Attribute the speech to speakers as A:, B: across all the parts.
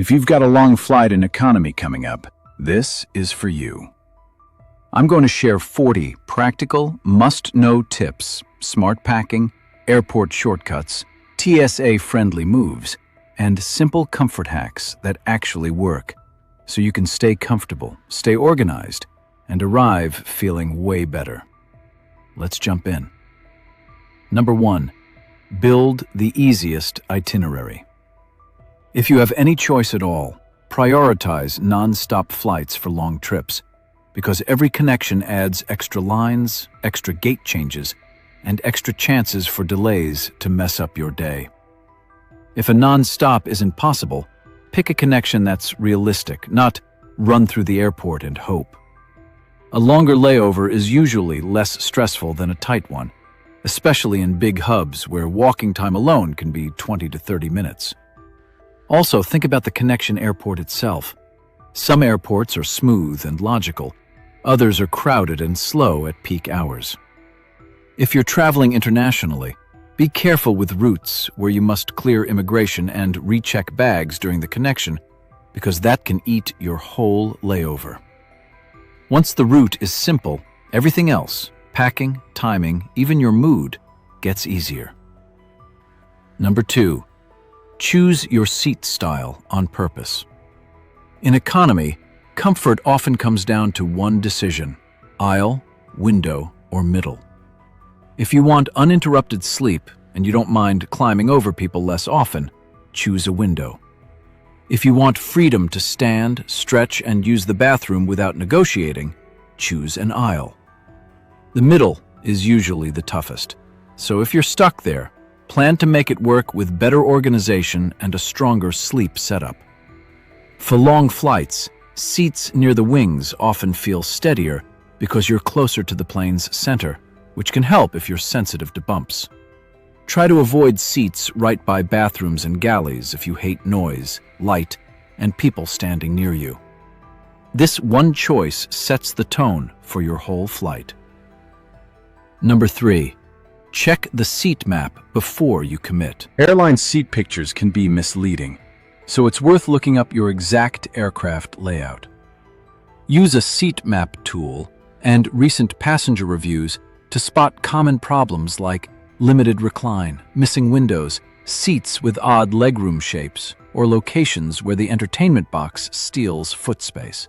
A: If you've got a long flight in economy coming up, this is for you. I'm going to share 40 practical, must-know tips, smart packing, airport shortcuts, TSA-friendly moves, and simple comfort hacks that actually work, so you can stay comfortable, stay organized, and arrive feeling way better. Let's jump in. Number 1. Build the easiest itinerary. If you have any choice at all, prioritize non-stop flights for long trips, because every connection adds extra lines, extra gate changes, and extra chances for delays to mess up your day. If a non-stop isn't possible, pick a connection that's realistic, not run through the airport and hope. A longer layover is usually less stressful than a tight one, especially in big hubs where walking time alone can be 20 to 30 minutes. Also, think about the connection airport itself. Some airports are smooth and logical, others are crowded and slow at peak hours. If you're traveling internationally, be careful with routes where you must clear immigration and recheck bags during the connection, because that can eat your whole layover. Once the route is simple, everything else, packing, timing, even your mood, gets easier. Number 2. Choose your seat style on purpose. In economy, comfort often comes down to one decision: aisle, window, or middle. If you want uninterrupted sleep and you don't mind climbing over people less often, choose a window. If you want freedom to stand, stretch, and use the bathroom without negotiating, choose an aisle. The middle is usually the toughest, so if you're stuck there, plan to make it work with better organization and a stronger sleep setup. For long flights, seats near the wings often feel steadier because you're closer to the plane's center, which can help if you're sensitive to bumps. Try to avoid seats right by bathrooms and galleys if you hate noise, light, and people standing near you. This one choice sets the tone for your whole flight. Number 3. Check the seat map before you commit.
B: Airline seat pictures can be misleading, so it's worth looking up your exact aircraft layout. Use a seat map tool and recent passenger reviews to spot common problems like limited recline, missing windows, seats with odd legroom shapes, or locations where the entertainment box steals foot space.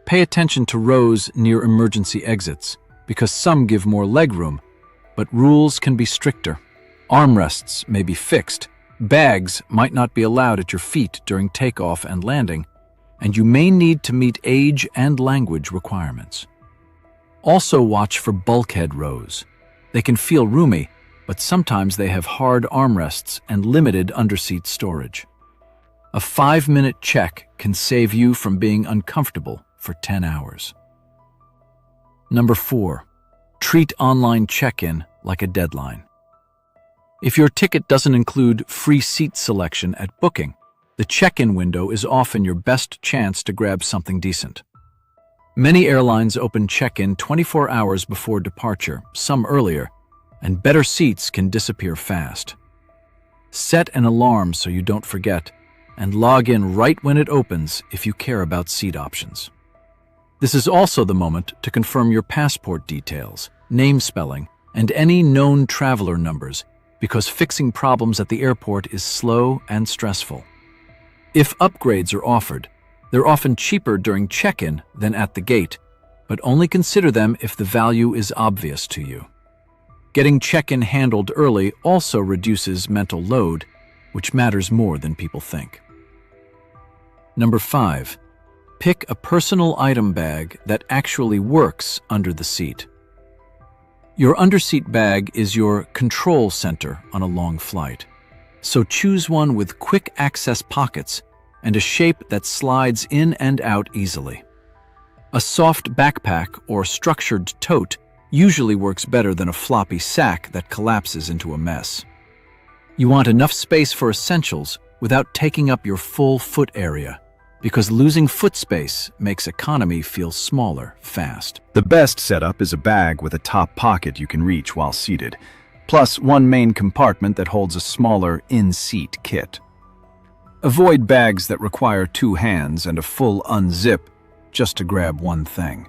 B: Pay attention to rows near emergency exits, because some give more legroom, but rules can be stricter. Armrests may be fixed, bags might not be allowed at your feet during takeoff and landing, and you may need to meet age and language requirements. Also watch for bulkhead rows. They can feel roomy, but sometimes they have hard armrests and limited underseat storage. A 5-minute check can save you from being uncomfortable for 10 hours. Number 4. Treat online check-in like a deadline. If your ticket doesn't include free seat selection at booking, the check-in window is often your best chance to grab something decent. Many airlines open check-in 24 hours before departure, some earlier, and better seats can disappear fast. Set an alarm so you don't forget, and log in right when it opens if you care about seat options. This is also the moment to confirm your passport details, name spelling, and any known traveler numbers, because fixing problems at the airport is slow and stressful. If upgrades are offered, they're often cheaper during check-in than at the gate, but only consider them if the value is obvious to you. Getting check-in handled early also reduces mental load, which matters more than people think. Number 5. Pick a personal item bag that actually works under the seat. Your underseat bag is your control center on a long flight, so choose one with quick access pockets and a shape that slides in and out easily. A soft backpack or structured tote usually works better than a floppy sack that collapses into a mess. You want enough space for essentials without taking up your full foot area, because losing foot space makes economy feel smaller fast.
A: The best setup is a bag with a top pocket you can reach while seated, plus one main compartment that holds a smaller in-seat kit. Avoid bags that require two hands and a full unzip just to grab one thing.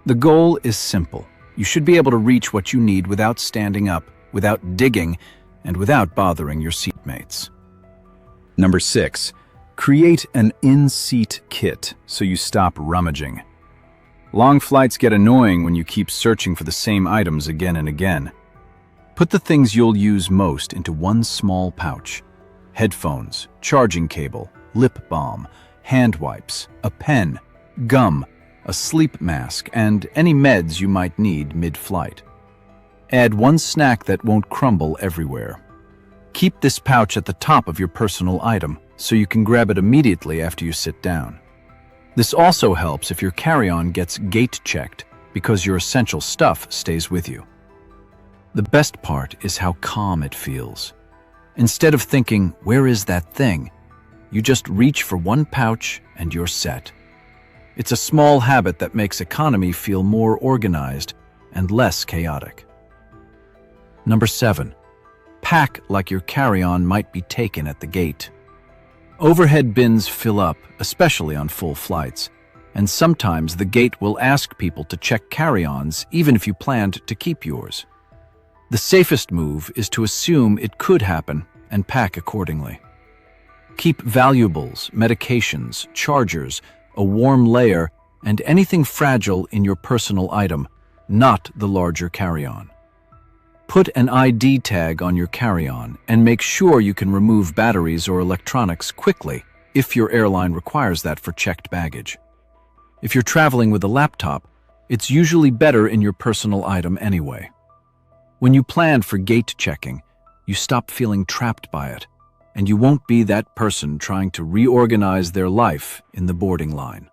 A: The goal is simple. You should be able to reach what you need without standing up, without digging, and without bothering your seatmates. Number 6. Create an in-seat kit so you stop rummaging. Long flights get annoying when you keep searching for the same items again and again. Put the things you'll use most into one small pouch. Headphones, charging cable, lip balm, hand wipes, a pen, gum, a sleep mask, and any meds you might need mid-flight. Add one snack that won't crumble everywhere. Keep this pouch at the top of your personal item so you can grab it immediately after you sit down. This also helps if your carry-on gets gate checked because your essential stuff stays with you. The best part is how calm it feels. Instead of thinking, "Where is that thing?" you just reach for one pouch and you're set. It's a small habit that makes economy feel more organized and less chaotic. Number 7. Pack like your carry-on might be taken at the gate. Overhead bins fill up, especially on full flights, and sometimes the gate will ask people to check carry-ons even if you planned to keep yours. The safest move is to assume it could happen and pack accordingly. Keep valuables, medications, chargers, a warm layer, and anything fragile in your personal item, not the larger carry-on. Put an ID tag on your carry-on and make sure you can remove batteries or electronics quickly if your airline requires that for checked baggage. If you're traveling with a laptop, it's usually better in your personal item anyway. When you plan for gate checking, you stop feeling trapped by it, and you won't be that person trying to reorganize their life in the boarding line.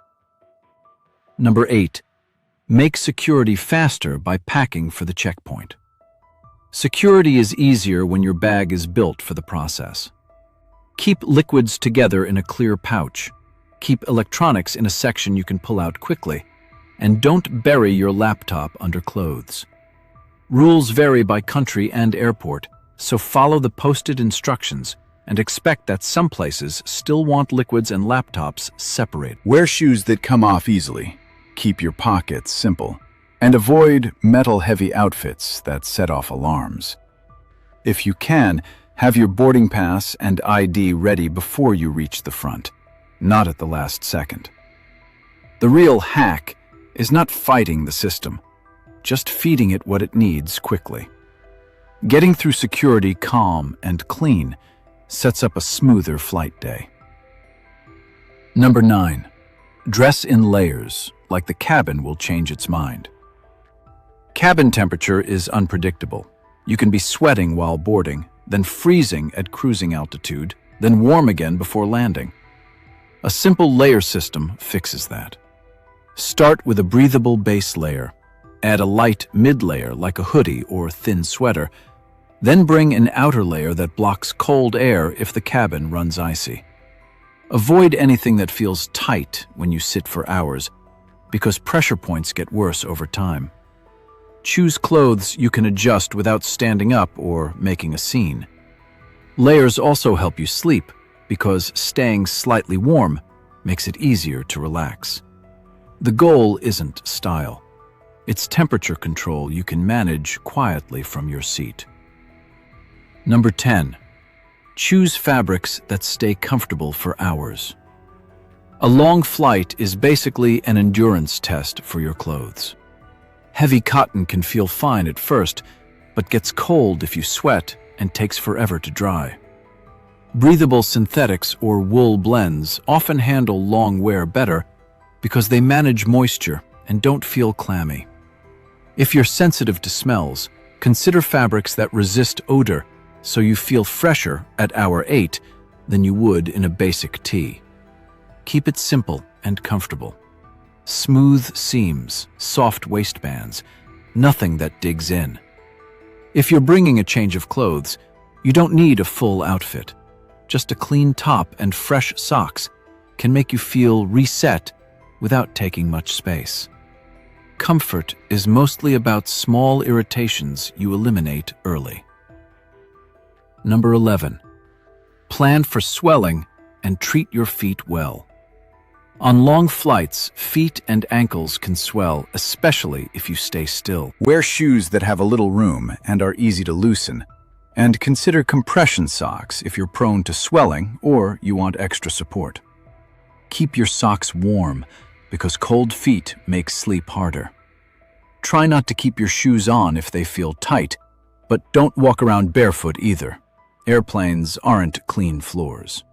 A: Number 8. Make security faster by packing for the checkpoint. Security is easier when your bag is built for the process. Keep liquids together in a clear pouch. Keep electronics in a section you can pull out quickly. And don't bury your laptop under clothes. Rules vary by country and airport, so follow the posted instructions and expect that some places still want liquids and laptops separated.
B: Wear shoes that come off easily. Keep your pockets simple. And avoid metal-heavy outfits that set off alarms. If you can, have your boarding pass and ID ready before you reach the front, not at the last second. The real hack is not fighting the system, just feeding it what it needs quickly. Getting through security calm and clean sets up a smoother flight day. Number 9. Dress in layers, like the cabin will change its mind. Cabin temperature is unpredictable. You can be sweating while boarding, then freezing at cruising altitude, then warm again before landing. A simple layer system fixes that. Start with a breathable base layer. Add a light mid-layer like a hoodie or thin sweater. Then bring an outer layer that blocks cold air if the cabin runs icy. Avoid anything that feels tight when you sit for hours, because pressure points get worse over time. Choose clothes you can adjust without standing up or making a scene. Layers also help you sleep because staying slightly warm makes it easier to relax. The goal isn't style. It's temperature control you can manage quietly from your seat. Number 10. Choose fabrics that stay comfortable for hours. A long flight is basically an endurance test for your clothes. Heavy cotton can feel fine at first, but gets cold if you sweat and takes forever to dry. Breathable synthetics or wool blends often handle long wear better because they manage moisture and don't feel clammy. If you're sensitive to smells, consider fabrics that resist odor so you feel fresher at hour 8 than you would in a basic tee. Keep it simple and comfortable. Smooth seams, soft waistbands, nothing that digs in. If you're bringing a change of clothes, you don't need a full outfit. Just a clean top and fresh socks can make you feel reset without taking much space. Comfort is mostly about small irritations you eliminate early. Number 11. Plan for swelling and treat your feet well. On long flights, feet and ankles can swell, especially if you stay still.
A: Wear shoes that have a little room and are easy to loosen. And consider compression socks if you're prone to swelling or you want extra support. Keep your socks warm because cold feet make sleep harder. Try not to keep your shoes on if they feel tight, but don't walk around barefoot either. Airplanes aren't clean floors.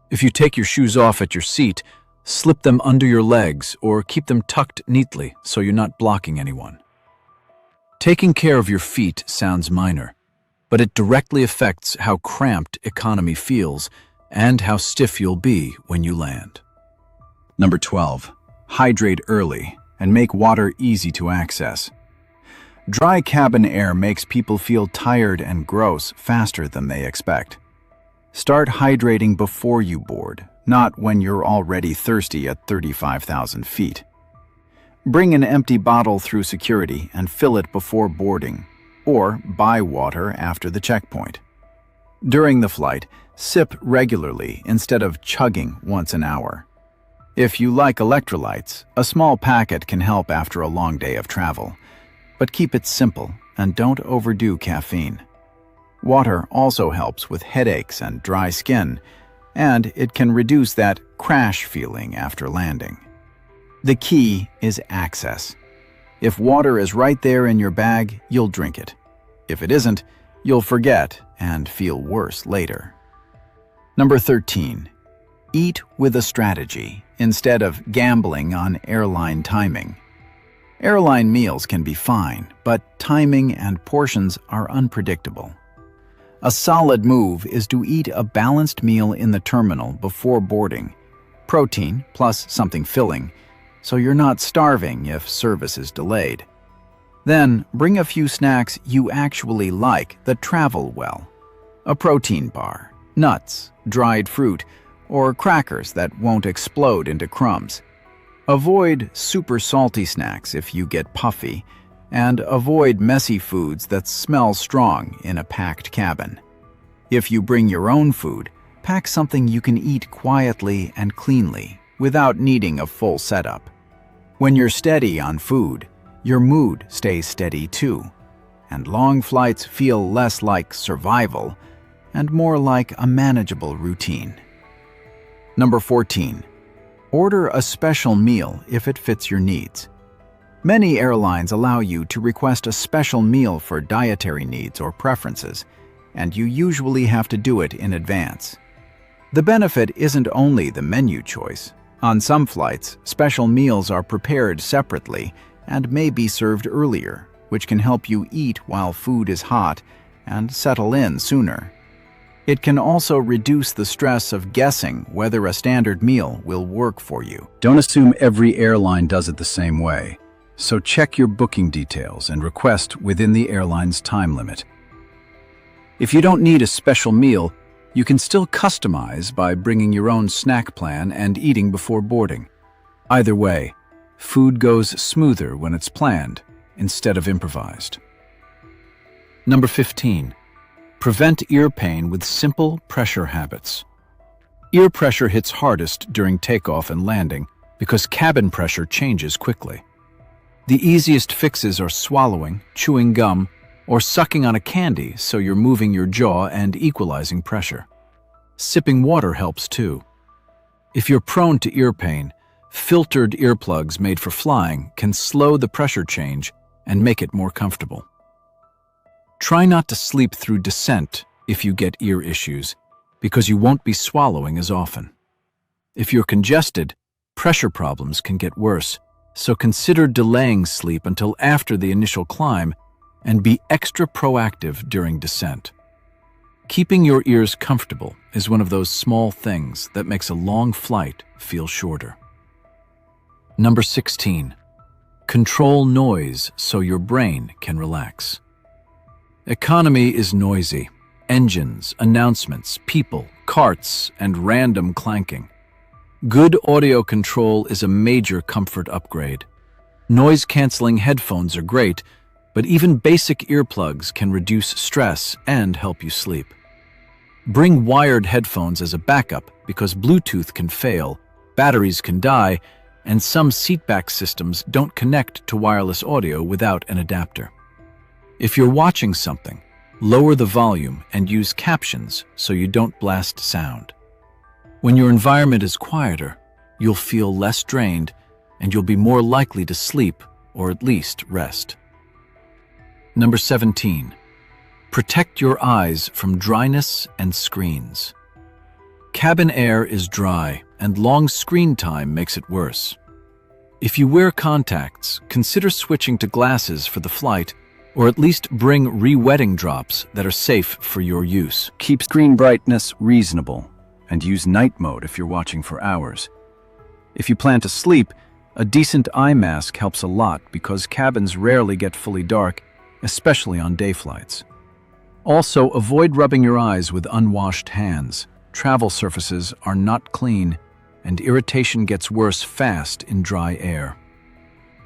A: If you take your shoes off at your seat, slip them under your legs or keep them tucked neatly so you're not blocking anyone. Taking care of your feet sounds minor, but it directly affects how cramped economy feels and how stiff you'll be when you land. Number 12. Hydrate early and make water easy to access. Dry cabin air makes people feel tired and gross faster than they expect. Start hydrating before you board, not when you're already thirsty at 35,000 feet. Bring an empty bottle through security and fill it before boarding, or buy water after the checkpoint. During the flight, sip regularly instead of chugging once an hour. If you like electrolytes, a small packet can help after a long day of travel, but keep it simple and don't overdo caffeine. Water also helps with headaches and dry skin, and it can reduce that crash feeling after landing. The key is access. If water is right there in your bag, you'll drink it. If it isn't, you'll forget and feel worse later. Number 13. Eat with a strategy instead of gambling on airline timing. Airline meals can be fine, but timing and portions are unpredictable. A solid move is to eat a balanced meal in the terminal before boarding, protein plus something filling, so you're not starving if service is delayed. Then bring a few snacks you actually like that travel well. A protein bar, nuts, dried fruit, or crackers that won't explode into crumbs. Avoid super salty snacks if you get puffy, and avoid messy foods that smell strong in a packed cabin. If you bring your own food, pack something you can eat quietly and cleanly without needing a full setup. When you're steady on food, your mood stays steady too, and long flights feel less like survival and more like a manageable routine. Number 14. Order a special meal if it fits your needs. Many airlines allow you to request a special meal for dietary needs or preferences, and you usually have to do it in advance. The benefit isn't only the menu choice. On some flights, special meals are prepared separately and may be served earlier, which can help you eat while food is hot and settle in sooner. It can also reduce the stress of guessing whether a standard meal will work for you. Don't assume every airline does it the same way. So check your booking details and request within the airline's time limit. If you don't need a special meal, you can still customize by bringing your own snack plan and eating before boarding. Either way, food goes smoother when it's planned instead of improvised. Number 15. Prevent ear pain with simple pressure habits. Ear pressure hits hardest during takeoff and landing because cabin pressure changes quickly. The easiest fixes are swallowing, chewing gum, or sucking on a candy so you're moving your jaw and equalizing pressure. Sipping water helps too. If you're prone to ear pain, filtered earplugs made for flying can slow the pressure change and make it more comfortable. Try not to sleep through descent if you get ear issues, because you won't be swallowing as often. If you're congested, pressure problems can get worse, so consider delaying sleep until after the initial climb and be extra proactive during descent. Keeping your ears comfortable is one of those small things that makes a long flight feel shorter. Number 16. Control noise so your brain can relax. Economy is noisy. Engines, announcements, people, carts, and random clanking. Good audio control is a major comfort upgrade. Noise-canceling headphones are great, but even basic earplugs can reduce stress and help you sleep.
B: Bring wired headphones as a backup because Bluetooth can fail, batteries can die, and some seatback systems don't connect to wireless audio without an adapter. If you're watching something, lower the volume and use captions so you don't blast sound. When your environment is quieter, you'll feel less drained and you'll be more likely to sleep or at least rest. Number 17. Protect your eyes from dryness and screens. Cabin air is dry, and long screen time makes it worse. If you wear contacts, consider switching to glasses for the flight, or at least bring re-wetting drops that are safe for your use.
A: Keep screen brightness reasonable, and use night mode if you're watching for hours. If you plan to sleep, a decent eye mask helps a lot because cabins rarely get fully dark, especially on day flights. Also, avoid rubbing your eyes with unwashed hands. Travel surfaces are not clean, and irritation gets worse fast in dry air.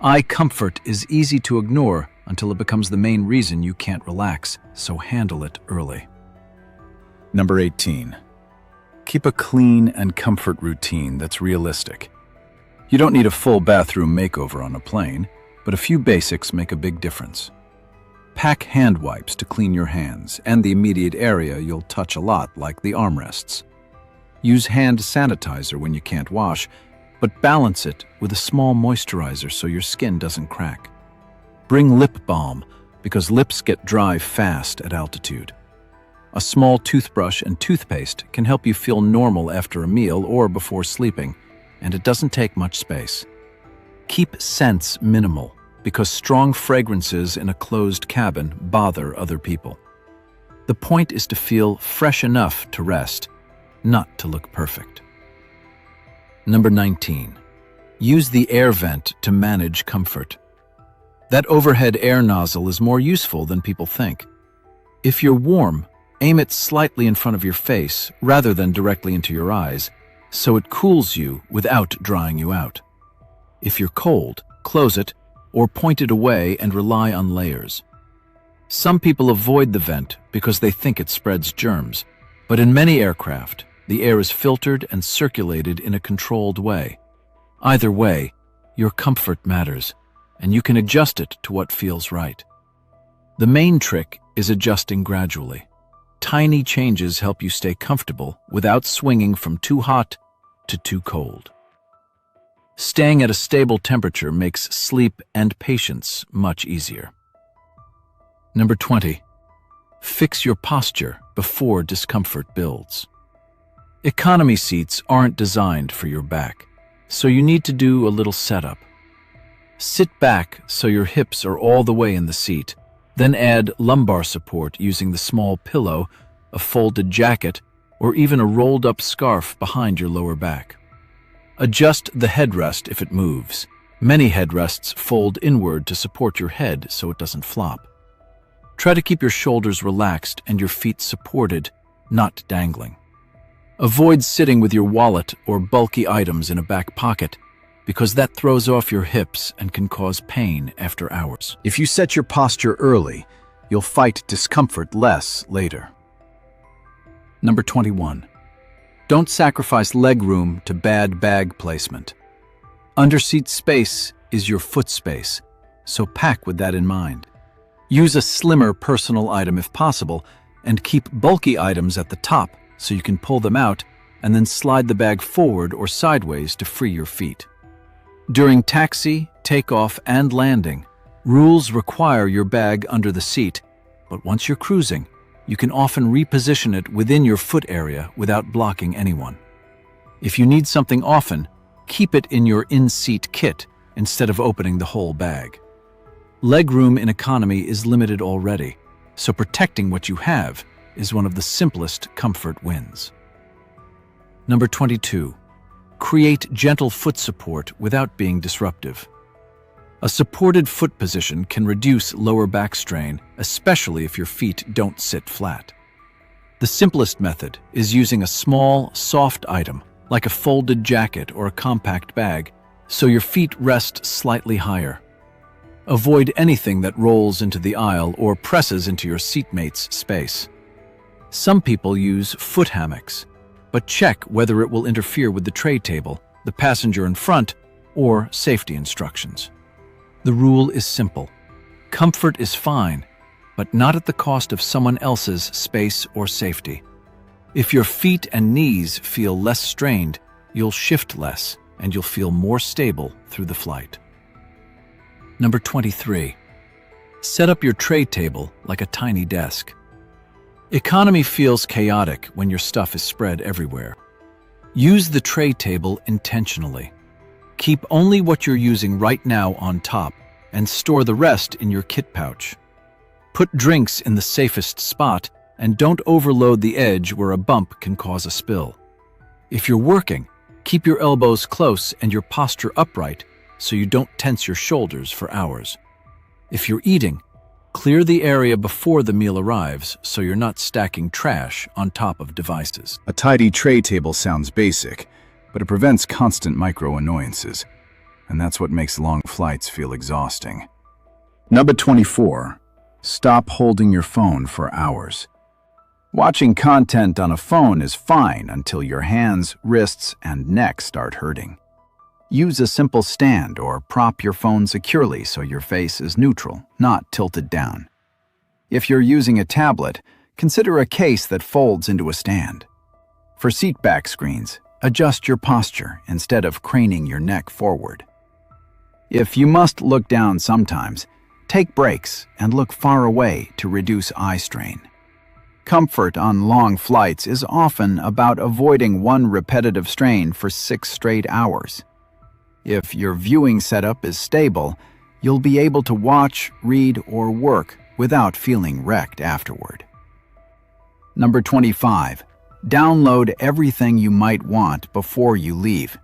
A: Eye comfort is easy to ignore until it becomes the main reason you can't relax, so handle it early.
B: Number 18. Keep a clean and comfort routine that's realistic. You don't need a full bathroom makeover on a plane, but a few basics make a big difference. Pack hand wipes to clean your hands and the immediate area you'll touch a lot, like the armrests. Use hand sanitizer when you can't wash, but balance it with a small moisturizer so your skin doesn't crack. Bring lip balm because lips get dry fast at altitude. A small toothbrush and toothpaste can help you feel normal after a meal or before sleeping, and it doesn't take much space. Keep scents minimal because strong fragrances in a closed cabin bother other people. The point is to feel fresh enough to rest, not to look perfect. Number 19. Use the air vent to manage comfort. That overhead air nozzle is more useful than people think. If you're warm, aim it slightly in front of your face rather than directly into your eyes, so it cools you without drying you out. If you're cold, close it or point it away and rely on layers. Some people avoid the vent because they think it spreads germs, but in many aircraft, the air is filtered and circulated in a controlled way. Either way, your comfort matters, and you can adjust it to what feels right. The main trick is adjusting gradually. Tiny changes help you stay comfortable without swinging from too hot to too cold. Staying at a stable temperature makes sleep and patience much easier. Number 20. Fix your posture before discomfort builds. Economy seats aren't designed for your back, so you need to do a little setup. Sit back so your hips are all the way in the seat, then add lumbar support using the small pillow, a folded jacket, or even a rolled-up scarf behind your lower back. Adjust the headrest if it moves. Many headrests fold inward to support your head so it doesn't flop. Try to keep your shoulders relaxed and your feet supported, not dangling. Avoid sitting with your wallet or bulky items in a back pocket because that throws off your hips and can cause pain after hours.
A: If you set your posture early, you'll fight discomfort less later.
B: Number 21. Don't sacrifice legroom to bad bag placement. Underseat space is your foot space, so pack with that in mind. Use a slimmer personal item if possible, and keep bulky items at the top so you can pull them out and then slide the bag forward or sideways to free your feet. During taxi, takeoff, and landing, rules require your bag under the seat, but once you're cruising, you can often reposition it within your foot area without blocking anyone. If you need something often, keep it in your in-seat kit instead of opening the whole bag. Legroom in economy is limited already, so protecting what you have is one of the simplest comfort wins. Number 22. Create gentle foot support without being disruptive. A supported foot position can reduce lower back strain, especially if your feet don't sit flat. The simplest method is using a small, soft item, like a folded jacket or a compact bag, so your feet rest slightly higher. Avoid anything that rolls into the aisle or presses into your seatmate's space. Some people use foot hammocks, but check whether it will interfere with the tray table, the passenger in front, or safety instructions. The rule is simple. Comfort is fine, but not at the cost of someone else's space or safety. If your feet and knees feel less strained, you'll shift less and you'll feel more stable through the flight. Number 23. Set up your tray table like a tiny desk. Economy feels chaotic when your stuff is spread everywhere. Use the tray table intentionally. Keep only what you're using right now on top and store the rest in your kit pouch. Put drinks in the safest spot and don't overload the edge where a bump can cause a spill. If you're working, keep your elbows close and your posture upright so you don't tense your shoulders for hours. If you're eating, clear the area before the meal arrives so you're not stacking trash on top of devices.
A: A tidy tray table sounds basic, but it prevents constant micro-annoyances, and that's what makes long flights feel exhausting. Number 24. Stop holding your phone for hours. Watching content on a phone is fine until your hands, wrists, and neck start hurting. Use a simple stand or prop your phone securely so your face is neutral, not tilted down. If you're using a tablet, consider a case that folds into a stand. For seatback screens, adjust your posture instead of craning your neck forward. If you must look down sometimes, take breaks and look far away to reduce eye strain. Comfort on long flights is often about avoiding one repetitive strain for 6 straight hours. If your viewing setup is stable, you'll be able to watch, read, or work without feeling wrecked afterward. Number 25. Download everything you might want before you leave.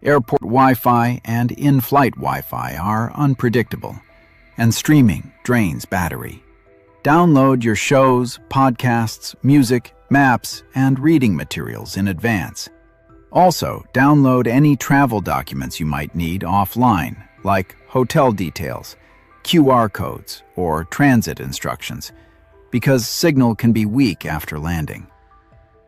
A: Airport Wi-Fi and in-flight Wi-Fi are unpredictable, and streaming drains battery. Download your shows, podcasts, music, maps, and reading materials in advance. Also, download any travel documents you might need offline, like hotel details, QR codes, or transit instructions, because signal can be weak after landing.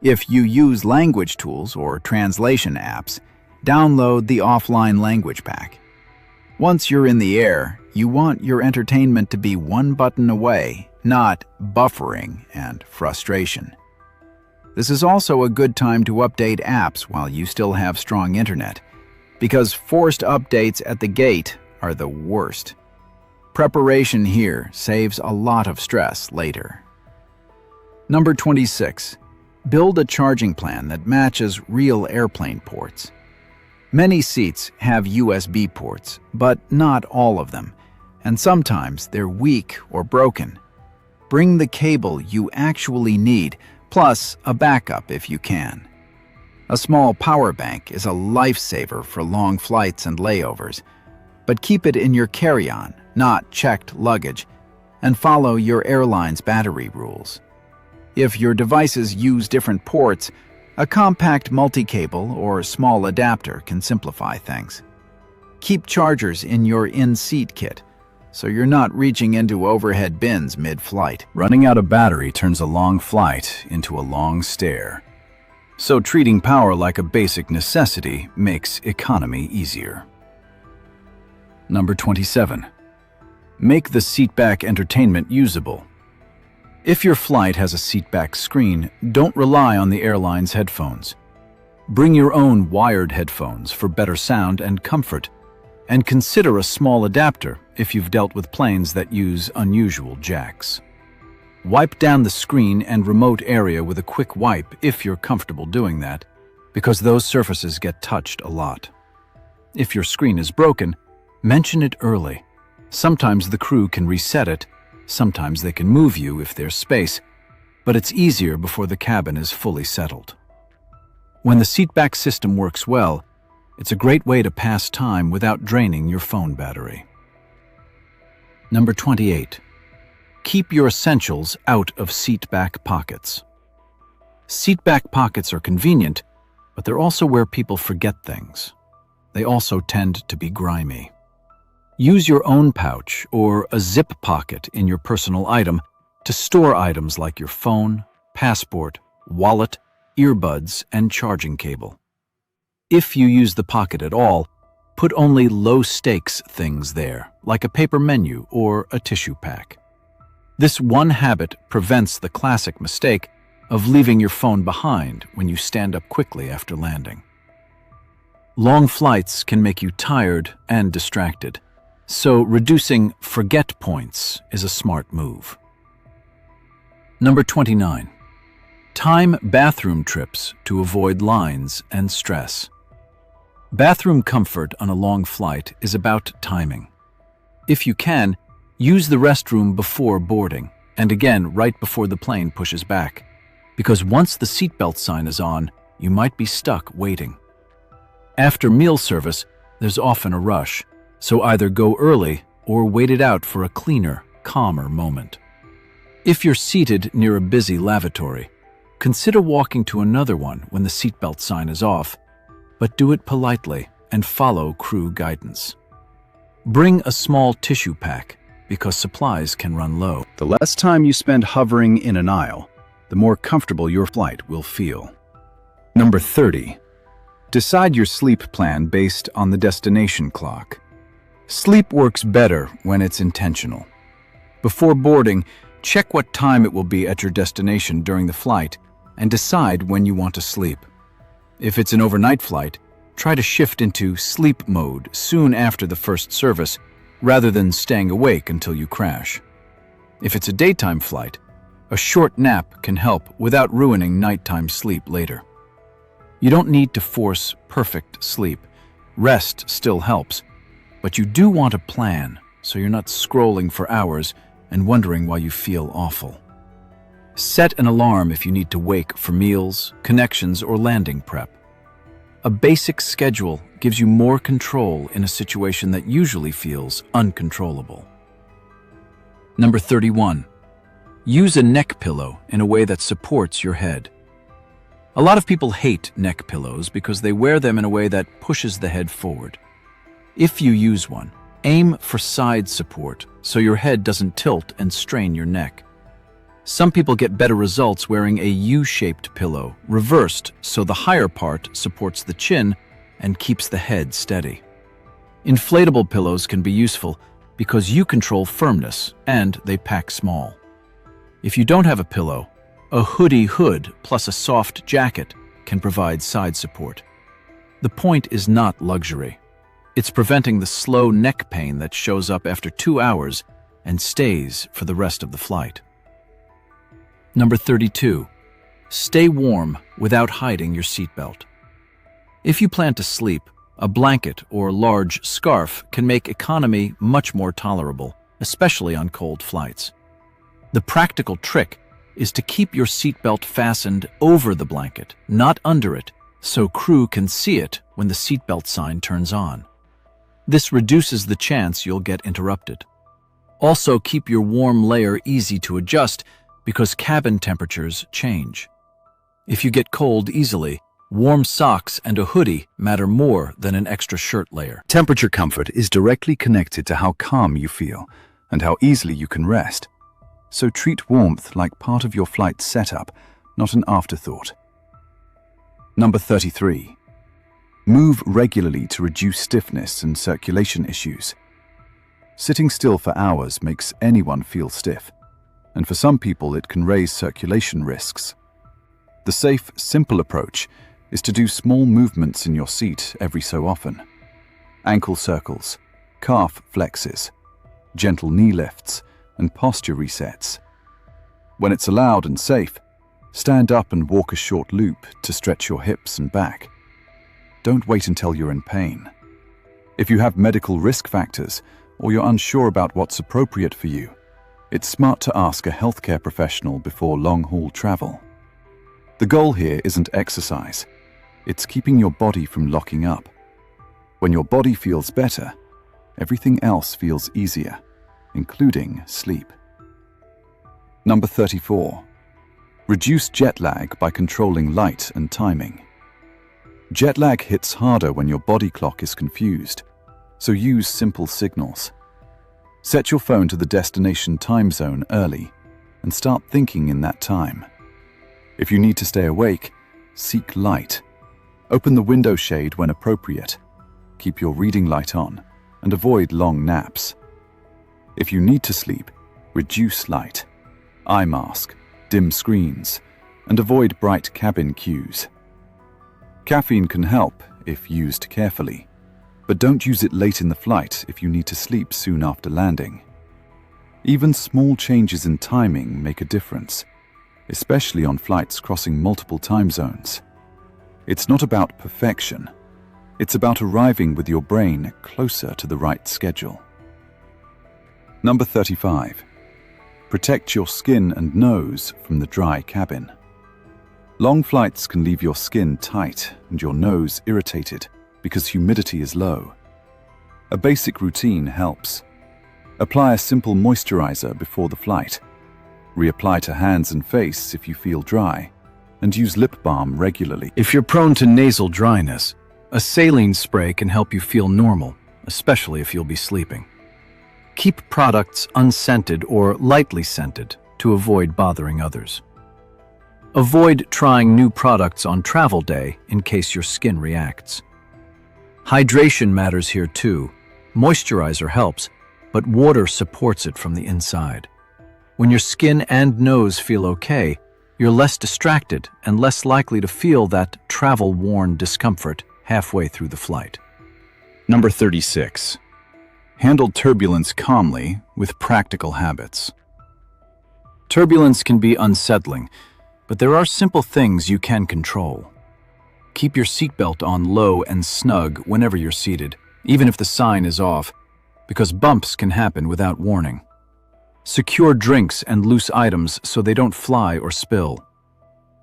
A: If you use language tools or translation apps, download the offline language pack. Once you're in the air, you want your entertainment to be one button away, not buffering and frustration. This is also a good time to update apps while you still have strong internet, because forced updates at the gate are the worst. Preparation here saves a lot of stress later. Number 26. Build a charging plan that matches real airplane ports. Many seats have USB ports, but not all of them, and sometimes they're weak or broken. Bring the cable you actually need, plus a backup if you can. A small power bank is a lifesaver for long flights and layovers, but keep it in your carry-on, not checked luggage, and follow your airline's battery rules. If your devices use different ports, a compact multi-cable or small adapter can simplify things. Keep chargers in your in-seat kit, so you're not reaching into overhead bins mid-flight. Running out of battery turns a long flight into a long stare. So treating power like a basic necessity makes economy easier. Number 27. Make the seatback entertainment usable. If your flight has a seatback screen, don't rely on the airline's headphones. Bring your own wired headphones for better sound and comfort, and consider a small adapter if you've dealt with planes that use unusual jacks. Wipe down the screen and remote area with a quick wipe if you're comfortable doing that, because those surfaces get touched a lot. If your screen is broken, mention it early. Sometimes the crew can reset it, sometimes they can move you if there's space, but it's easier before the cabin is fully settled. When the seatback system works well, it's a great way to pass time without draining your phone battery. Number 28. Keep your essentials out of seatback pockets. Seatback pockets are convenient, but they're also where people forget things. They also tend to be grimy. Use your own pouch or a zip pocket in your personal item to store items like your phone,
B: passport, wallet, earbuds, and charging cable. If you use the pocket at all, put only low-stakes things there, like a paper menu or a tissue pack. This one habit prevents the classic mistake of leaving your phone behind when you stand up quickly after landing. Long flights can make you tired and distracted, so reducing forget points is a smart move. Number 29. Time bathroom trips to avoid lines and stress. Bathroom comfort on a long flight is about timing. If you can, use the restroom before boarding, and again right before the plane pushes back, because once the seatbelt sign is on, you might be stuck waiting. After meal service, there's often a rush, so either go early or wait it out for a cleaner, calmer moment. If you're seated near a busy lavatory, consider walking to another one when the seatbelt sign is off, but do it politely and follow crew guidance. Bring a small tissue pack because supplies can run low.
A: The less time you spend hovering in an aisle, the more comfortable your flight will feel. Number 30. Decide your sleep plan based on the destination clock. Sleep works better when it's intentional. Before boarding, check what time it will be at your destination during the flight and decide when you want to sleep. If it's an overnight flight, try to shift into sleep mode soon after the first service rather than staying awake until you crash. If it's a daytime flight, a short nap can help without ruining nighttime sleep later. You don't need to force perfect sleep. Rest still helps, but you do want a plan so you're not scrolling for hours and wondering why you feel awful. Set an alarm if you need to wake for meals, connections, or landing prep. A basic schedule gives you more control in a situation that usually feels uncontrollable. Number 31. Use a neck pillow in a way that supports your head. A lot of people hate neck pillows because they wear them in a way that pushes the head forward. If you use one, aim for side support so your head doesn't tilt and strain your neck. Some people get better results wearing a U-shaped pillow, reversed so the higher part supports the chin and keeps the head steady. Inflatable pillows can be useful because you control firmness and they pack small. If you don't have a pillow, a hoodie hood plus a soft jacket can provide side support. The point is not luxury. It's preventing the slow neck pain that shows up after 2 hours and stays for the rest of the flight. Number 32. Stay warm without hiding your seatbelt. If you plan to sleep, a blanket or large scarf can make economy much more tolerable, especially on cold flights. The practical trick is to keep your seatbelt fastened over the blanket, not under it, so crew can see it when the seatbelt sign turns on. This reduces the chance you'll get interrupted. Also, keep your warm layer easy to adjust because cabin temperatures change. If you get cold easily, warm socks and a hoodie matter more than an extra shirt layer. Temperature comfort is directly connected to how calm you feel and how easily you can rest. So treat warmth like part of your flight setup, not an afterthought. Number 33. Move regularly to reduce stiffness and circulation issues. Sitting still for hours makes anyone feel stiff, and for some people it can raise circulation risks. The safe, simple approach is to do small movements in your seat every so often. Ankle circles, calf flexes, gentle knee lifts, and posture resets. When it's allowed and safe, stand up and walk a short loop to stretch your hips and back. Don't wait until you're in pain. If you have medical risk factors or you're unsure about what's appropriate for you, it's smart to ask a healthcare professional before long-haul travel. The goal here isn't exercise. It's keeping your body from locking up. When your body feels better, everything else feels easier, including sleep. Number 34. Reduce jet lag by controlling light and timing. Jet lag hits harder when your body clock is confused, so use simple signals. Set your phone to the destination time zone early and start thinking in that time.
C: If you need to stay awake, seek light. Open the window shade when appropriate. Keep your reading light on and avoid long naps. If you need to sleep, reduce light, eye mask, dim screens, and avoid bright cabin cues. Caffeine can help if used carefully, but don't use it late in the flight if you need to sleep soon after landing. Even small changes in timing make a difference, especially on flights crossing multiple time zones. It's not about perfection. It's about arriving with your brain closer to the right schedule. Number 35. Protect your skin and nose from the dry cabin. Long flights can leave your skin tight and your nose irritated because humidity is low. A basic routine helps. Apply a simple moisturizer before the flight. Reapply to hands and face if you feel dry, and use lip balm regularly.
B: If you're prone to nasal dryness, a saline spray can help you feel normal, especially if you'll be sleeping. Keep products unscented or lightly scented to avoid bothering others. Avoid trying new products on travel day in case your skin reacts. Hydration matters here too. Moisturizer helps, but water supports it from the inside. When your skin and nose feel okay, you're less distracted and less likely to feel that travel-worn discomfort halfway through the flight.
A: Number 36. Handle turbulence calmly with practical habits.
B: Turbulence can be unsettling, but there are simple things you can control. Keep your seatbelt on low and snug whenever you're seated, even if the sign is off, because bumps can happen without warning. Secure drinks and loose items so they don't fly or spill.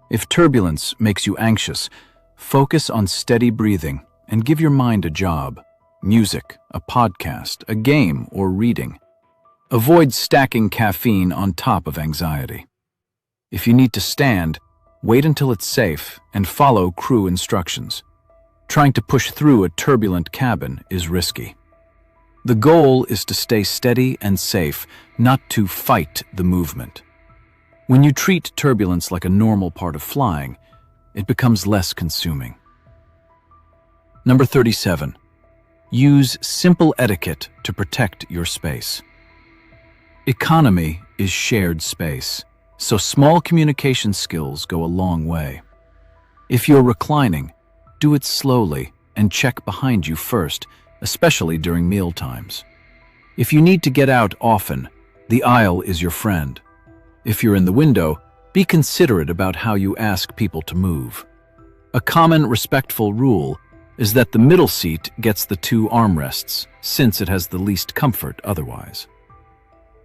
B: If turbulence makes you anxious, focus on steady breathing and give your mind a job. Music, a podcast, a game, or reading. Avoid stacking caffeine on top of anxiety. If you need to stand, wait until it's safe and follow crew instructions. Trying to push through a turbulent cabin is risky. The goal is to stay steady and safe, not to fight the movement. When you treat turbulence like a normal part of flying, it becomes less consuming. Number 37. Use simple etiquette to protect your space. Economy is shared space, so small communication skills go a long way. If you're reclining, do it slowly and check behind you first, especially during meal times. If you need to get out often, the aisle is your friend. If you're in the window, be considerate about how you ask people to move. A common respectful rule is that the middle seat gets the 2 armrests, since it has the least comfort otherwise.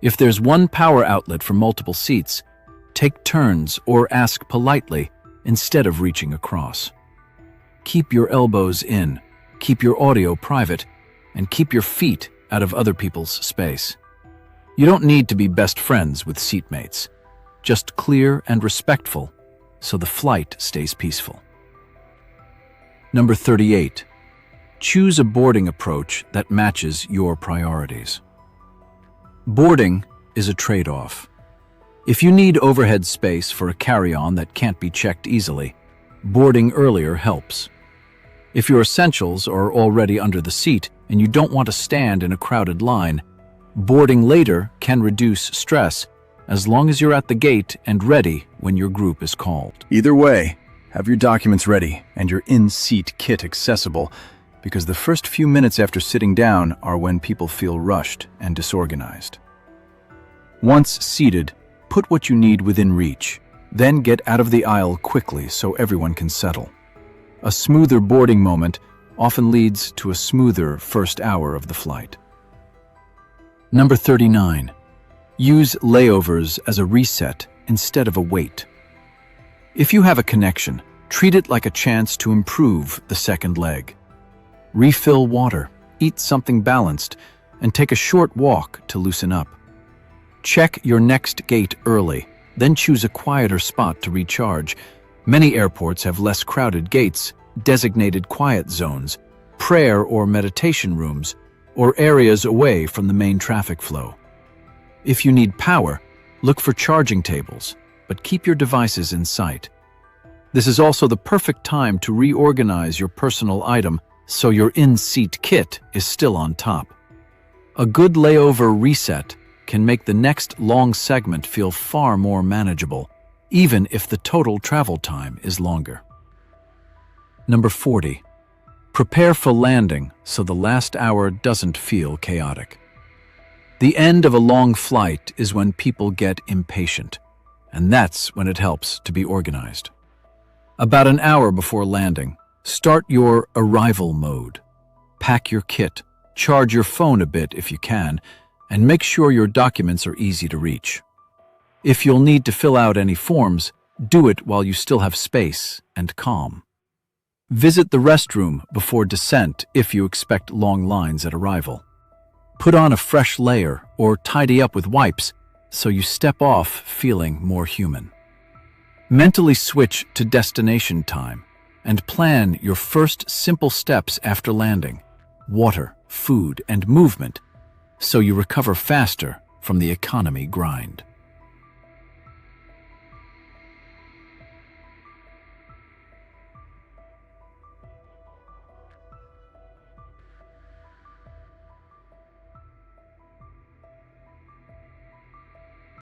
B: If there's one power outlet for multiple seats, take turns or ask politely instead of reaching across. Keep your elbows in, keep your audio private, and keep your feet out of other people's space. You don't need to be best friends with seatmates, just clear and respectful so the flight stays peaceful. Number 38. Choose a boarding approach that matches your priorities. Boarding is a trade-off. If you need overhead space for a carry-on that can't be checked easily, boarding earlier helps. If your essentials are already under the seat and you don't want to stand in a crowded line, boarding later can reduce stress as long as you're at the gate and ready when your group is called.
A: Either way, have your documents ready and your in-seat kit accessible, because the first few minutes after sitting down are when people feel rushed and disorganized. Once seated, put what you need within reach, then get out of the aisle quickly so everyone can settle. A smoother boarding moment often leads to a smoother first hour of the flight.
B: Number 39. Use layovers as a reset instead of a wait. If you have a connection, treat it like a chance to improve the second leg. Refill water, eat something balanced, and take a short walk to loosen up. Check your next gate early, then choose a quieter spot to recharge. Many airports have less crowded gates, designated quiet zones, prayer or meditation rooms, or areas away from the main traffic flow. If you need power, look for charging tables, but keep your devices in sight. This is also the perfect time to reorganize your personal item so your in-seat kit is still on top. A good layover reset can make the next long segment feel far more manageable, even if the total travel time is longer. Number 40. Prepare for landing so the last hour doesn't feel chaotic. The end of a long flight is when people get impatient, and that's when it helps to be organized. About an hour before landing, start your arrival mode. Pack your kit, charge your phone a bit if you can, and make sure your documents are easy to reach. If you'll need to fill out any forms, do it while you still have space and calm. Visit the restroom before descent if you expect long lines at arrival. Put on a fresh layer or tidy up with wipes so you step off feeling more human. Mentally switch to destination time and plan your first simple steps after landing: water, food, and movement, so you recover faster from the economy grind.